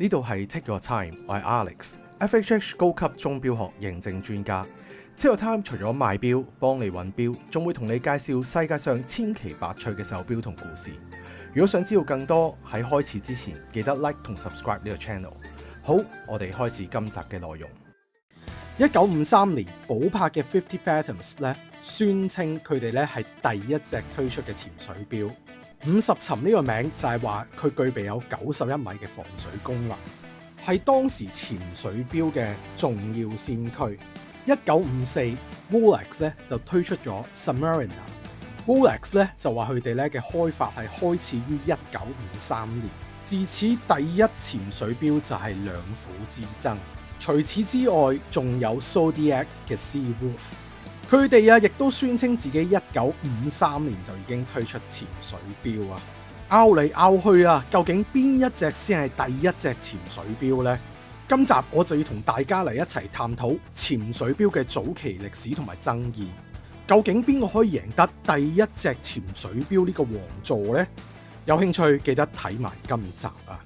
呢度係 Take Your Time，我係 Alex，FHH 高級鐘錶學認證專家。Take Your Time 除咗賣錶、幫你揾錶，仲會同你介紹世界上千奇百趣嘅手錶同故事。如果想知道更多，喺開始之前記得 like 同 subscribe 呢個 channel。好，我哋開始今集嘅內容。1953年，寶珀嘅50 Fathoms 咧宣稱佢哋咧係第一隻推出嘅潛水錶。50沉呢個名就係話佢具備有91米嘅防水功能，係當時潛水錶嘅重要先驅。1954 Rolex 咧就推出咗 Submariner。Rolex 咧就話佢哋咧嘅開發係開始於1953年，自此第一潛水錶就係兩虎之爭。除此之外，仲有 Zodiac 嘅 Seawolf。佢哋亦都宣稱自己1953年就已經推出潛水錶啊！拗嚟拗去究竟邊一隻先係第一隻潛水錶呢？今集我就要同大家嚟一齊探討潛水錶嘅早期歷史同埋爭議。究竟邊個可以贏得第一隻潛水錶呢個王座呢？有興趣記得睇埋今集啊！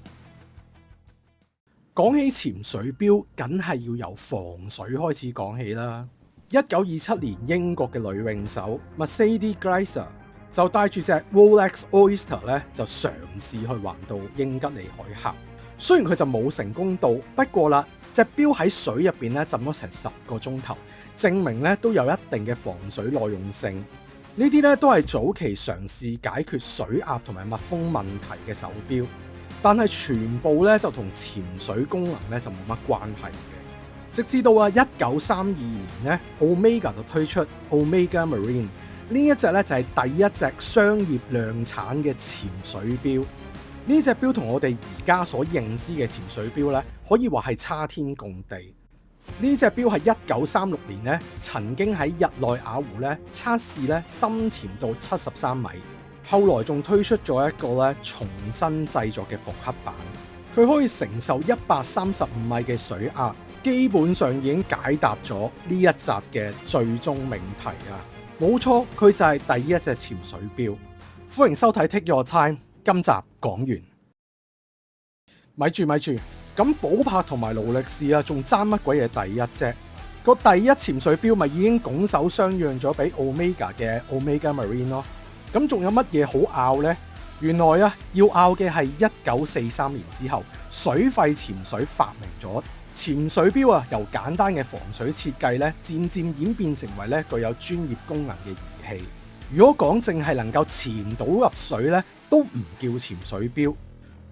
講起潛水錶，梗係要由防水開始講起啦。1927年，英國嘅女泳手 Mercedes Glaser 就帶住隻 Rolex Oyster 咧，就嘗試去環到英吉利海峽。雖然佢就冇成功到，不過啦，隻錶喺水入邊咧浸咗成10個鐘頭，證明咧都有一定嘅防水耐用性。呢啲咧都係早期嘗試解決水壓同埋密封問題嘅手錶，但係全部咧就同潛水功能咧就冇乜關係嘅。直至到1932年咧 ，Omega 就推出 Omega Marine 呢一隻咧就係第一隻商業量產嘅潛水錶。呢隻錶同我哋而家所認知嘅潛水錶咧，可以話係差天共地。呢隻錶係1936年咧曾經喺日內瓦湖咧測試咧深潛到73米，後來仲推出咗一個咧重新製作嘅復刻版，佢可以承受135米嘅水壓。基本上已經解答咗呢一集嘅最終命題啊！冇錯，佢就係第一隻潛水錶。歡迎收睇 Take Your Time， 今集講完。咪住，咁寶珀同埋勞力士仲爭乜鬼嘢第一啫？個第一潛水錶咪已經拱手相讓咗俾 Omega 嘅 Omega Marine 咯。咁仲有乜嘢好拗呢？原來要拗嘅係1943年之後，水肺潛水發明咗。潛水錶由簡單嘅防水設計咧，漸漸演變成為咧具有專業功能嘅儀器。如果講淨係能夠潛到入水咧，都唔叫潛水錶。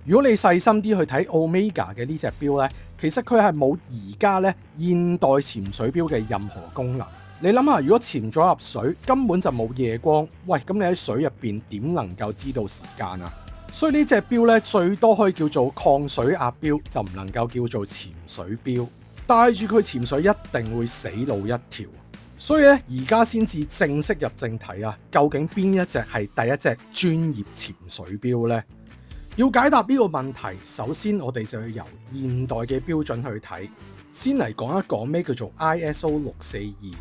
如果你細心啲去睇 Omega 嘅呢隻錶咧，其實佢係冇而家咧現代潛水錶嘅任何功能。你諗下，如果潛咗入水，根本就冇夜光，喂，咁你喺水入邊點能夠知道時間啊？所以呢隻錶咧最多可以叫做抗水壓錶，就唔能夠叫做潛水錶。帶住佢潛水一定會死路一條。所以咧而家先至正式入正題啊！究竟邊一隻係第一隻專業潛水錶呢？要解答呢個問題，首先我哋就要由現代嘅標準去睇。先嚟講一講咩叫做 ISO 6425。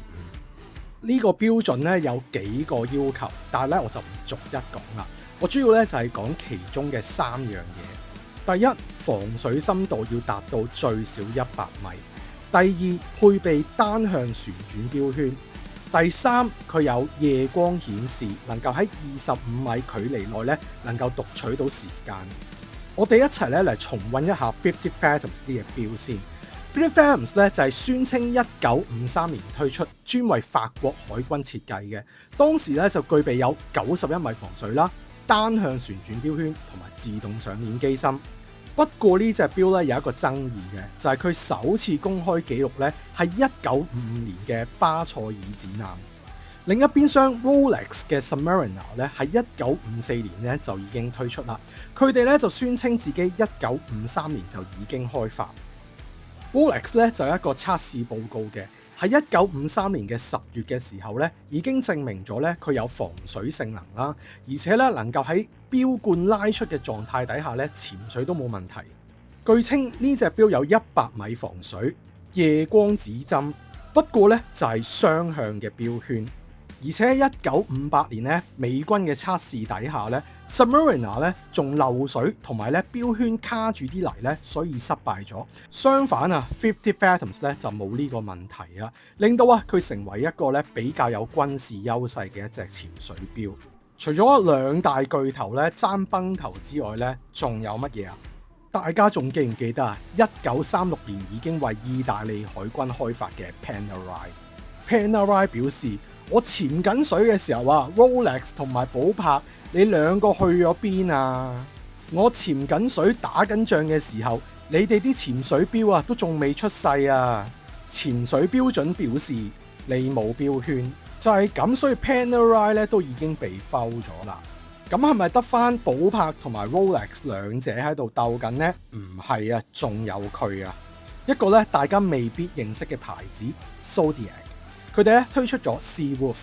呢個標準咧有幾個要求，但係咧我就唔逐一講啦。我主要咧就係講其中嘅3樣嘢。第一，防水深度要達到最少100米。第二，配備單向旋轉錶圈。第三，佢有夜光顯示，能夠喺25米距離內咧能夠讀取到時間。我哋一齊咧嚟重溫一下50 Fathoms 呢隻錶先。50 Fathoms 咧就係宣稱1953年推出，專為法國海軍設計嘅。當時咧就具備有91米防水啦、單向旋轉錶圈同埋自動上鏈機芯。不過呢隻錶咧有一個爭議嘅，就係佢首次公開紀錄咧係1955年嘅巴塞爾展覽。另一邊廂 Rolex 嘅 Submariner 咧喺1954年咧就已經推出啦。佢哋咧就宣稱自己1953年就已經開發。Rolex 咧就有一個測試報告嘅，喺1953年嘅10月嘅時候咧，已經證明咗咧佢有防水性能啦，而且咧能夠喺錶冠拉出嘅狀態底下咧潛水都冇問題。據稱呢隻錶有100米防水，夜光指針，不過咧就係雙向嘅錶圈。而且喺1958年咧，美軍嘅測試底下咧 ，Submariner 咧仲漏水同埋咧標圈卡住啲泥咧，所以失敗咗。相反啊 ，50 Fathoms 咧就冇呢個問題啊，令到佢成為一個咧比較有軍事優勢嘅一隻潛水錶。除咗兩大巨頭咧爭崩頭之外咧，仲有乜嘢啊？大家仲記唔記得啊？1936年已經為意大利海軍開發嘅 Panerai 表示：我潛緊水嘅時候啊 ，Rolex 同埋寶珀，你兩個去咗邊啊？我潛緊水打緊仗嘅時候，你哋啲潛水錶啊都仲未出世啊！潛水標準表示你冇標圈，就係咁，所以 Panerai 咧都已經被摟咗啦。咁係咪得翻寶珀同埋 Rolex 兩者喺度鬥緊呢？唔係啊，仲有佢啊，一個咧大家未必認識嘅牌子 Zodiac。佢哋咧推出咗 Seawolf，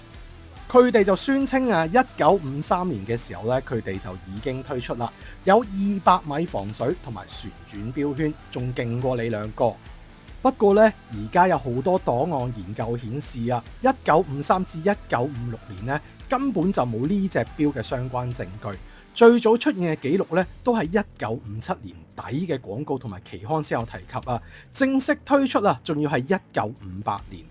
佢哋就宣稱啊，1953年嘅時候咧，佢哋就已經推出啦，有200米防水同埋旋轉標圈，仲勁過你兩個。不過咧，而家有好多檔案研究顯示啊，1953至1956年咧根本就冇呢隻錶嘅相關證據。最早出現嘅記錄咧，都係1957年底嘅廣告同埋期刊先有提及啊。正式推出啊，仲要係1958年。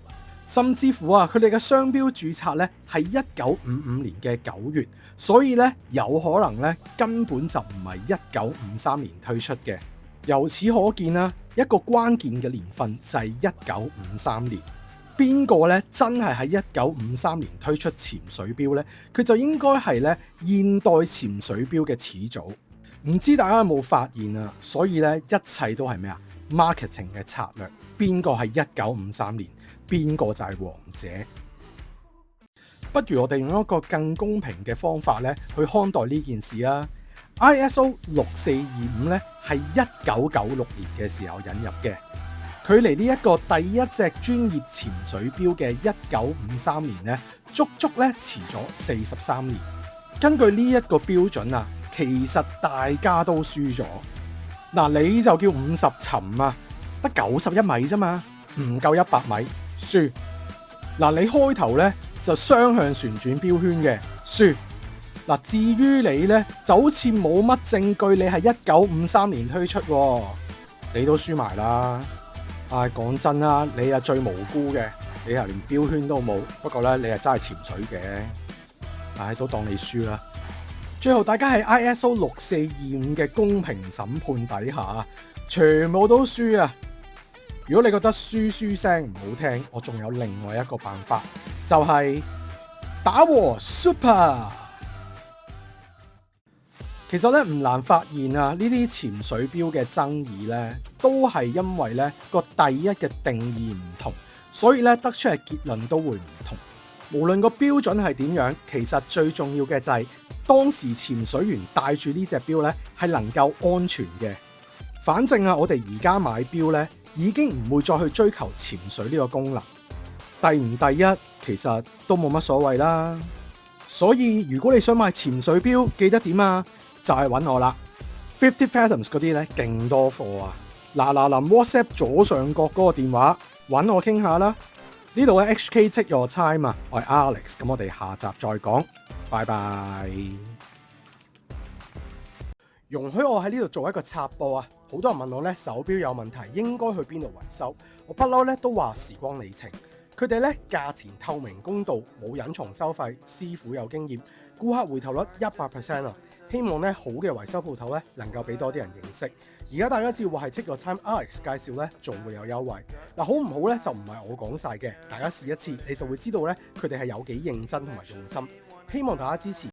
甚至乎啊，佢哋嘅商標註冊咧係1955年嘅9月，所以咧有可能咧根本就唔係1953年推出嘅。由此可見啦，一個關鍵嘅年份就係1953年。邊個咧真係喺1953年推出潛水錶咧？佢就應該係咧現代潛水錶嘅始祖。唔知大家有冇發現啊？所以咧一切都係咩啊？marketing 嘅策略。邊個係1953年？邊個就係王者？不如我哋用一個更公平嘅方法咧去看待呢件事啊。ISO 6425咧係1996年嘅時候引入嘅，距離呢一個第一隻專業潛水錶嘅1953年咧，足足咧遲咗43年。根據呢一個標準啊，其實大家都輸咗。嗱，你就叫50沉啊，得91米啫嘛，唔夠100米，輸。嗱，你開頭咧就雙向旋轉標圈嘅，輸。嗱，至於你咧就好似冇乜證據你係1953年推出，你都輸埋啦。講真啦，你係最無辜嘅，你係連標圈都冇。不過咧，你係真係潛水嘅，都當你輸啦。最後大家喺 ISO 6425嘅公平審判底下，全部都輸啊！如果你覺得輸聲唔好聽，我仲有另外一個辦法，就係打和 Super。其實咧唔難發現啊，呢啲潛水錶嘅爭議咧，都係因為咧個第一嘅定義唔同，所以咧得出嘅結論都會唔同。無論個標準係點樣，其實最重要嘅就係當時潛水員戴住呢隻錶咧係能夠安全嘅。反正啊，我哋而家買錶咧已經唔會再去追求潛水呢個功能，第唔第一其實都冇乜所謂啦。所以如果你想買潛水錶，記得點啊？就係揾我啦。50 Fathoms 嗰啲咧勁多貨啊！嗱臨 WhatsApp 左上角嗰個電話揾我傾下啦。呢度係 HK Take Your Time 啊，我係 Alex，咁我哋下集再講，拜拜。容許我喺呢度做一個插播啊！好多人問我咧手錶有問題應該去邊度維修，我不嬲咧都話時光里程，佢哋咧價錢透明公道，冇隱藏收費，師傅有經驗，顧客回頭率100%啊！希望咧好嘅維修鋪頭咧能夠俾多啲人認識。而家大家只要話係 Take Your Time Alex 介紹咧，仲會有優惠。嗱，好唔好咧就唔係我講晒嘅，大家試一次你就會知道咧佢哋係有幾認真同埋用心。希望大家支持。